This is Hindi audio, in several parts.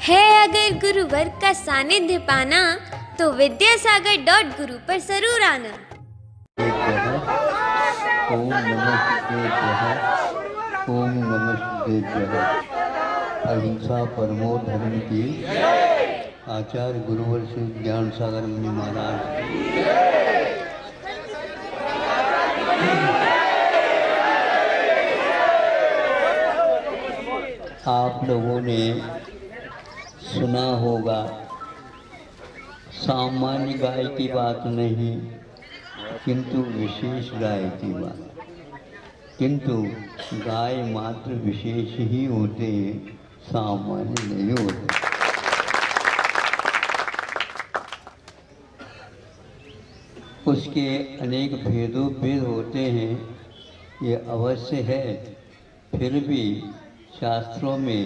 है अगर गुरुवर का सानिध्य पाना तो विद्यासागर.गुरु पर जरूर आना। ओम नमः शिवाय। ओम नमः शिवाय। अहिंसा परमो धर्म की आचार्य गुरुवर श्री ज्ञान सागर मुनि महाराज। आप लोगों ने सुना होगा, सामान्य गाय की बात नहीं, किंतु विशेष गाय की बात। किंतु गाय मात्र विशेष ही होते हैं, सामान्य नहीं होते। उसके अनेक भेद होते हैं, ये अवश्य है। फिर भी शास्त्रों में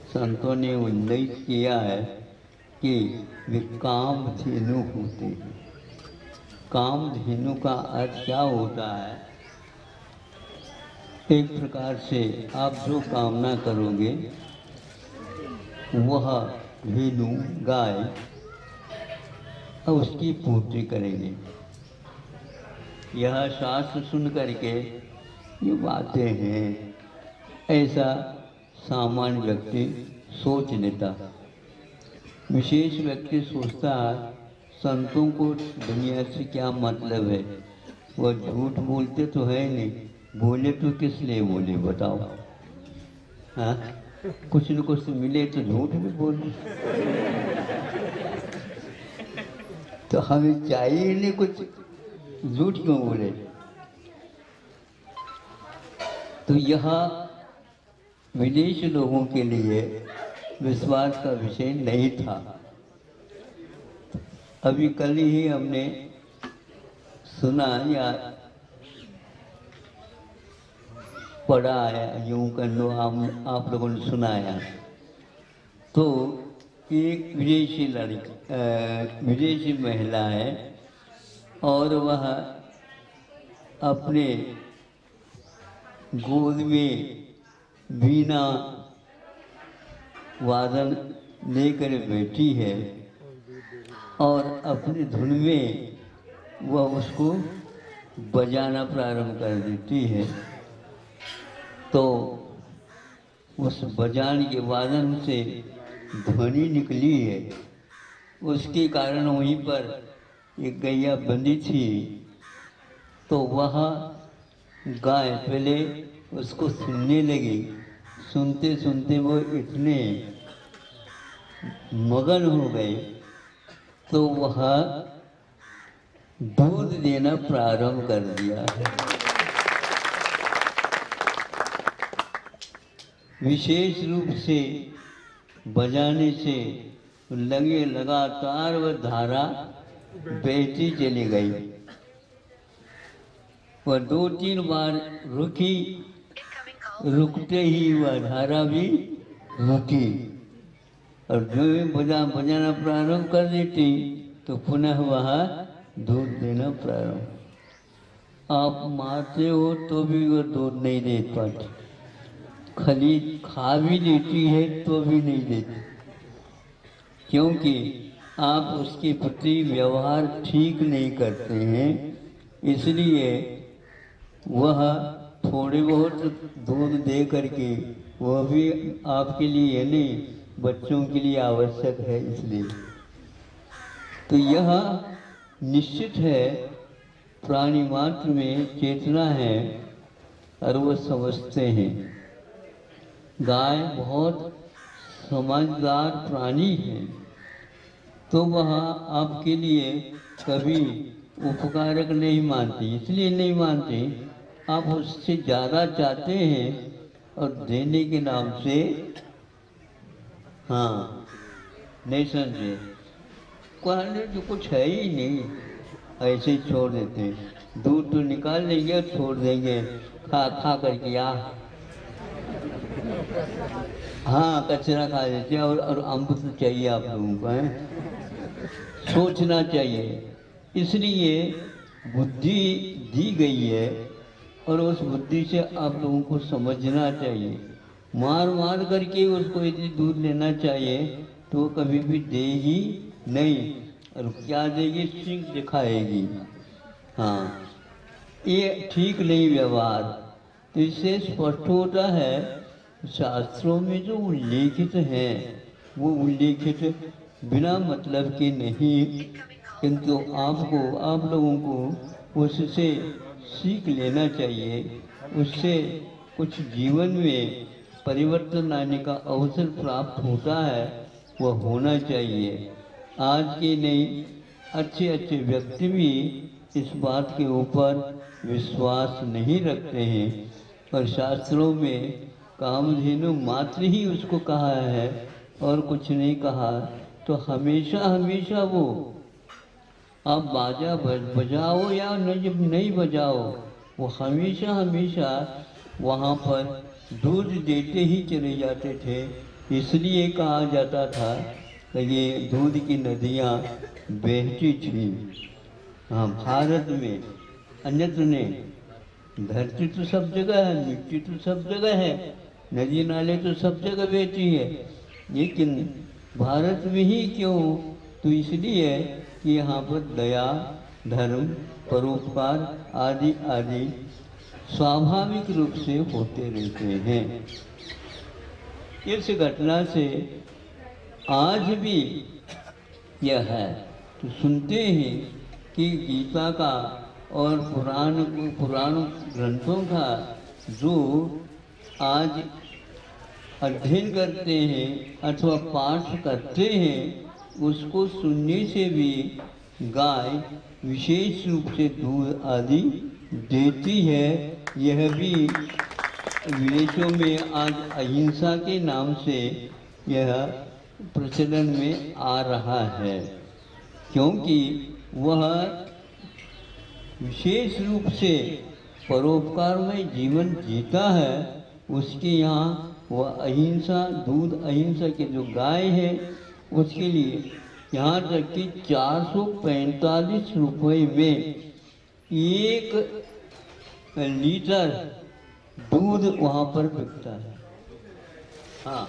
संतों ने उल्लेख किया है कि वे कामधेनु होते हैं। कामधेनु का अर्थ क्या होता है? एक प्रकार से आप जो कामना करोगे वह धेनु गाय उसकी पूर्ति करेंगे। यह शास्त्र सुन करके ये बातें हैं, ऐसा सामान्य व्यक्ति सोच लेता। विशेष व्यक्ति सोचता संतों को दुनिया से क्या मतलब है, वह झूठ बोलते तो है नहीं, बोले तो किस लिए बोले बताओ। हाँ, कुछ न कुछ मिले तो झूठ भी बोले। तो हमें चाहिए नहीं कुछ, झूठ क्यों बोले? तो यह विदेश लोगों के लिए विश्वास का विषय नहीं था। अभी कल ही हमने सुना या पढ़ा है, यूं कर लो, आप लोगों ने सुनाया। तो एक विदेशी लड़की, विदेशी महिला है और वह अपने गोद में वीणा वादन लेकर बैठी है और अपनी धुन में वह उसको बजाना प्रारंभ कर देती है। तो उस बजाने के वादन से ध्वनि निकली है, उसके कारण वहीं पर एक गैया बंधी थी। तो वह गाय पहले उसको सुनने लगी। सुनते सुनते वो इतने मगन हो गए तो वह दूध देना प्रारंभ कर दिया। विशेष रूप से बजाने से लगे लगातार वह धारा बहती चली गई। वह 2-3 बार रुकी, रुकते ही वह धारा भी रुकी और जो बजाना प्रारंभ कर देती तो पुनः वह दूध देना प्रारंभ। आप मारते हो तो भी वह दूध नहीं दे पाती, खली खा भी देती है तो भी नहीं देती, क्योंकि आप उसके प्रति व्यवहार ठीक नहीं करते हैं। इसलिए वह थोड़े बहुत दूध दे करके, वह भी आपके लिए नहीं, बच्चों के लिए आवश्यक है। इसलिए तो यह निश्चित है, प्राणी मात्र में चेतना है और वो समझते हैं। गाय बहुत समझदार प्राणी है, तो वह आपके लिए कभी उपकारक नहीं मानती। इसलिए नहीं मानती, आप उससे ज़्यादा चाहते हैं और देने के नाम से हाँ नहीं समझे, कहने जो कुछ है ही नहीं, ऐसे ही छोड़ देते हैं। दूध तो निकाल लेंगे और छोड़ देंगे, खा खा करके हाँ कचरा खा देते हैं। और अम्ब तो चाहिए आप लोगों को, है सोचना चाहिए। इसलिए बुद्धि दी गई है और उस बुद्धि से आप लोगों को समझना चाहिए मार मार करके उसको यदि दूध लेना चाहिए तो वो कभी भी देगी नहीं, और क्या देगी, सिंह दिखाएगी। हाँ, ये ठीक नहीं व्यवहार। तो इससे स्पष्ट होता है शास्त्रों में जो उल्लेखित हैं वो उल्लेखित बिना मतलब के नहीं, किंतु आपको, आप लोगों को उससे सीख लेना चाहिए, उससे कुछ जीवन में परिवर्तन आने का अवसर प्राप्त होता है, वह होना चाहिए। आज के नहीं, अच्छे अच्छे व्यक्ति भी इस बात के ऊपर विश्वास नहीं रखते हैं, पर शास्त्रों में कामधेनु मात्र ही उसको कहा है और कुछ नहीं कहा। तो हमेशा हमेशा वो, आप बाजा बजाओ या नहीं बजाओ, वो हमेशा हमेशा वहाँ पर दूध देते ही चले जाते थे। इसलिए कहा जाता था कि ये दूध की नदियाँ बहती थी। हाँ, भारत में, अन्यत्र नहीं। धरती तो सब जगह है, मिट्टी तो सब जगह है, नदी नाले तो सब जगह बहती है, लेकिन भारत में ही क्यों? तो इसलिए कि यहाँ पर दया, धर्म, परोपकार आदि आदि स्वाभाविक रूप से होते रहते हैं। इस घटना से आज भी यह है, तो सुनते हैं कि गीता का और पुराण ग्रंथों का जो आज अध्ययन करते हैं अथवा पाठ करते हैं, उसको सुनने से भी गाय विशेष रूप से दूध आदि देती है। यह भी विदेशों में आज अहिंसा के नाम से यह प्रचलन में आ रहा है, क्योंकि वह विशेष रूप से परोपकार में जीवन जीता है। उसके यहाँ वह अहिंसा, दूध अहिंसा के जो गाय है उसके लिए यहाँ तक कि 445 रुपये में 1 लीटर दूध वहाँ पर बिकता है। हाँ,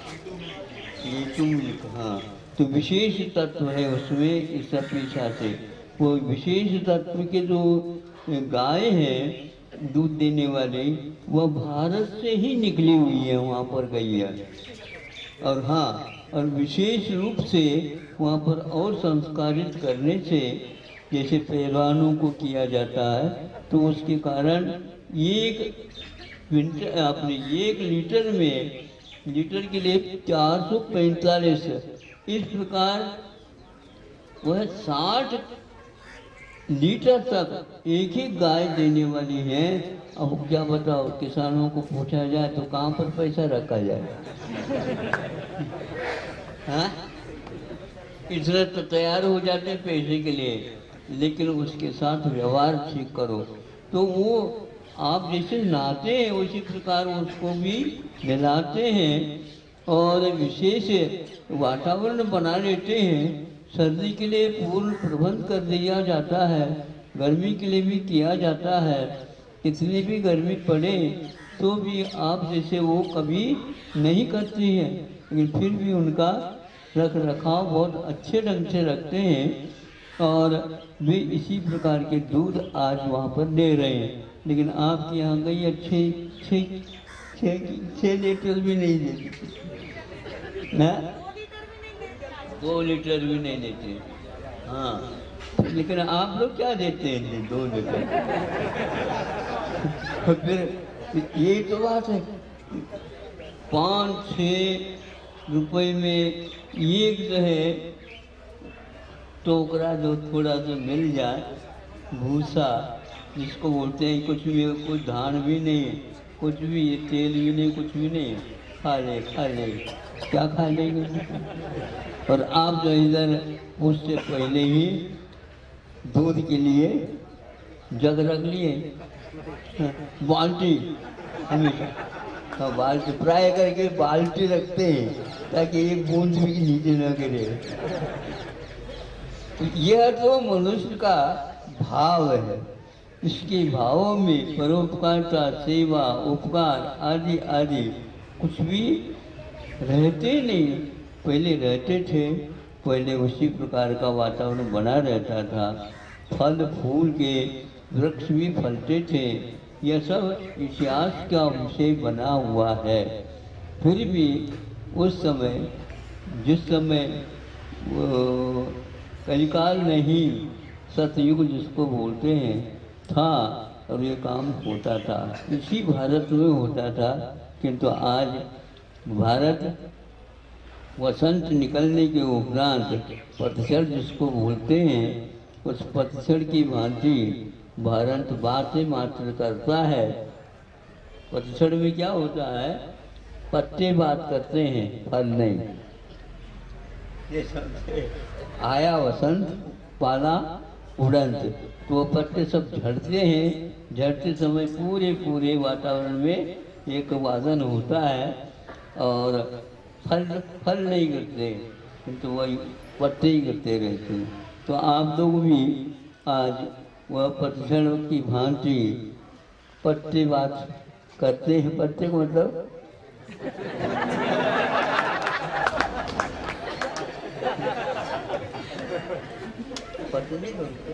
ये तुम लिखो। हाँ, तो विशेष तत्व है उसमें इस अपेक्षा से। वो विशेष तत्व के जो गाय है दूध देने वाले, वह भारत से ही निकली हुई है, वहाँ पर गई है। और हाँ, और विशेष रूप से वहाँ पर और संस्कारित करने से, जैसे पहलवानों को किया जाता है, तो उसके कारण 1 लीटर में, लीटर के लिए 445। इस प्रकार वह 60 लीटर तक एक ही गाय देने वाली है। अब क्या बताओ, किसानों को पूछा जाए तो कहाँ पर पैसा रखा जाए? हाँ, इतना तो तैयार हो जाते हैं पैसे के लिए, लेकिन उसके साथ व्यवहार ठीक करो तो वो आप जैसे नहाते हैं उसी प्रकार उसको भी नहलाते हैं और विशेष वातावरण बना लेते हैं। सर्दी के लिए पूर्ण प्रबंध कर दिया जाता है, गर्मी के लिए भी किया जाता है। कितनी भी गर्मी पड़े तो भी आप जैसे वो कभी नहीं करती है, लेकिन फिर भी उनका रख रखाव बहुत अच्छे ढंग से रखते हैं और वे इसी प्रकार के दूध आज वहाँ पर दे रहे हैं। लेकिन आपके यहाँ गई 6 लीटर भी नहीं देती ना, 2 लीटर भी नहीं देते। हाँ, लेकिन आप लोग क्या देते हैं? 2 लीटर। फिर ये तो बात है, 5-6 रुपये में एक जो है टोकरा जो थोड़ा सा मिल जाए, भूसा जिसको बोलते हैं, कुछ भी, कुछ धान भी नहीं, कुछ भी तेल भी नहीं, कुछ भी नहीं, खा ले क्या खा लेंगे। और आप जो इधर उससे पहले ही दूध के लिए जग रख लिए, बाल्टी हमेशा, तो बाल्टी प्राय करके बाल्टी रखते हैं ताकि एक बूंद भी नीचे न गिरे। यह तो मनुष्य का भाव है। इसके भावों में परोपकारता, सेवा, उपकार आदि आदि कुछ भी रहते नहीं, पहले रहते थे, पहले उसी प्रकार का वातावरण बना रहता था, फल फूल के वृक्ष भी फलते थे, यह सब इतिहास का विषय बना हुआ है। फिर भी उस समय, जिस समय कलिकाल नहीं, सतयुग जिसको बोलते हैं, था, और ये काम होता था, इसी भारत में होता था। किंतु आज भारत वसंत निकलने के उपरांत पतझड़ जिसको बोलते हैं, उस पतझड़ की भांति भारत बातें मात्र करता है। पतझड़ में क्या होता है? पत्ते बात करते हैं, फल नहीं। ये समझे? आया वसंत, पाला उड़ंत, तो वो पत्ते सब झड़ते हैं। झड़ते समय पूरे पूरे वातावरण में एक वादन होता है और फल नहीं गिरते, किंतु वही पत्ते ही गिरते रहते हैं। तो आप लोग भी आज वह पतझड़ की भांति पत्ते बात करते हैं। पत्ते को मतलब पत्ते नहीं होते।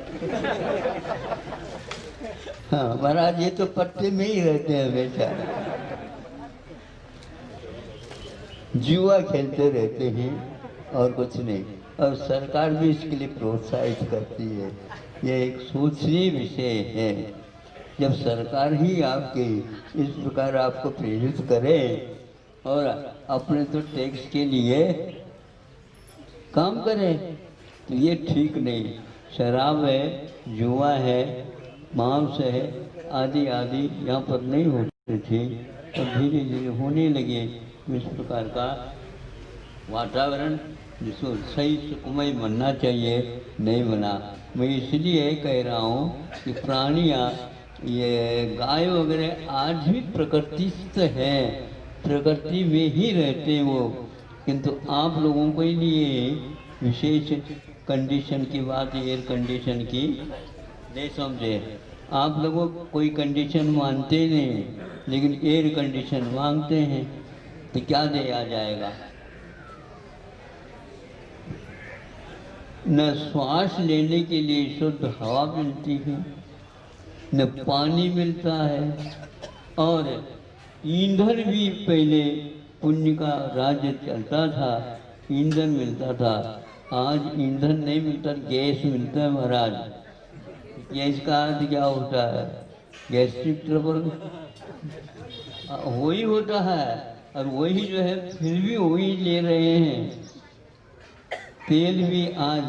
हाँ महाराज, ये तो पत्ते में ही रहते हैं हमेशा, जुआ खेलते रहते हैं और कुछ नहीं। और सरकार भी इसके लिए प्रोत्साहित करती है। यह एक सोचनीय विषय है। जब सरकार ही आपके इस प्रकार आपको प्रेरित करे और अपने तो टैक्स के लिए काम करे, तो ये ठीक नहीं। शराब है, जुआ है, मांस है, आदि आदि यहाँ पर नहीं होते थे, और धीरे धीरे होने लगे। इस प्रकार का वातावरण जिसको सही सुखमय बनना चाहिए, नहीं बना। मैं इसलिए कह रहा हूँ कि प्राणियाँ, ये गाय वगैरह आज भी प्रकृतिस्थ हैं, प्रकृति में ही रहते हैं वो। किंतु आप लोगों के लिए विशेष कंडीशन की बात, एयर कंडीशन की नहीं समझे। आप लोगों कोई कंडीशन मानते नहीं, लेकिन एयर कंडीशन मांगते हैं, तो क्या दिया जाएगा? न श्वास लेने के लिए शुद्ध हवा मिलती है, न पानी मिलता है, और ईंधन भी पहले पुण्य का राज्य चलता था, ईंधन मिलता था। आज ईंधन नहीं मिलता, गैस मिलता है महाराज। गैस का अर्थ क्या होता है? गैस्ट्रिक ट्रबल वही होता है, और वही जो है फिर भी वही ले रहे हैं। तेल भी आज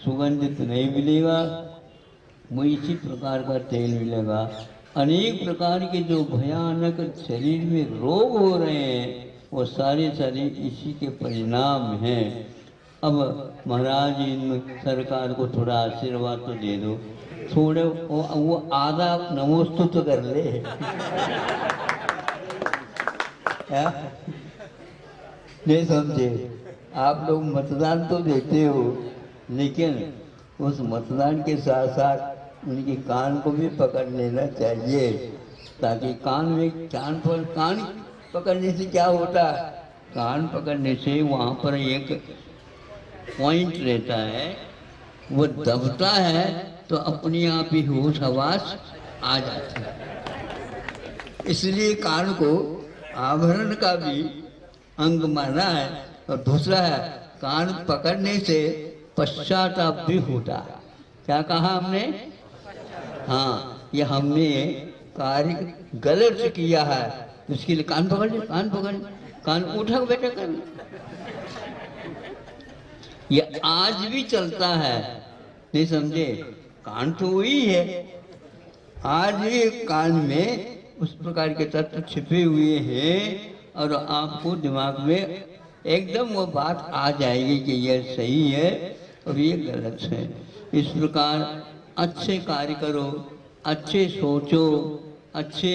सुगंधित नहीं मिलेगा, वो इसी प्रकार का तेल मिलेगा। अनेक प्रकार के जो भयानक शरीर में रोग हो रहे हैं, वो सारे इसी के परिणाम हैं। अब महाराज इन सरकार को थोड़ा आशीर्वाद तो दे दो, थोड़े वो आधा नमोस्तुत तो कर ले। नहीं समझे? आप लोग मतदान तो देते हो, लेकिन उस मतदान के साथ साथ उनके कान को भी पकड़ लेना चाहिए, ताकि कान में कान पकड़ने से क्या होता है? कान पकड़ने से वहाँ पर एक पॉइंट रहता है, वो दबता है तो अपने आप ही होश हवास आ जाता है। इसलिए कान को आभरण का भी अंग माना है। और दूसरा है, कान पकड़ने से पश्चाताप भी होता है। क्या कहा हमने? हाँ, ये हमने कार्य गलत किया है, उसके लिए कान पकड़ ले, कान पकड़, कान उठा बैठा कर। ये आज भी चलता है, नहीं समझे? कान तो वही है, आज भी कान में उस प्रकार के तत्व छिपे हुए हैं, और आपको दिमाग में एकदम वो बात आ जाएगी कि यह सही है और ये गलत है। इस प्रकार अच्छे कार्य करो, अच्छे सोचो, अच्छे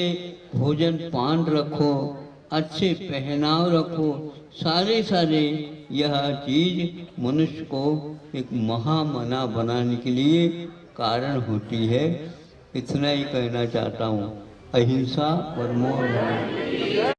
भोजन पान रखो, अच्छे पहनाव रखो, सारे यह चीज मनुष्य को एक महामना बनाने के लिए कारण होती है। इतना ही कहना चाहता हूँ। अहिंसा परमो धर्मः।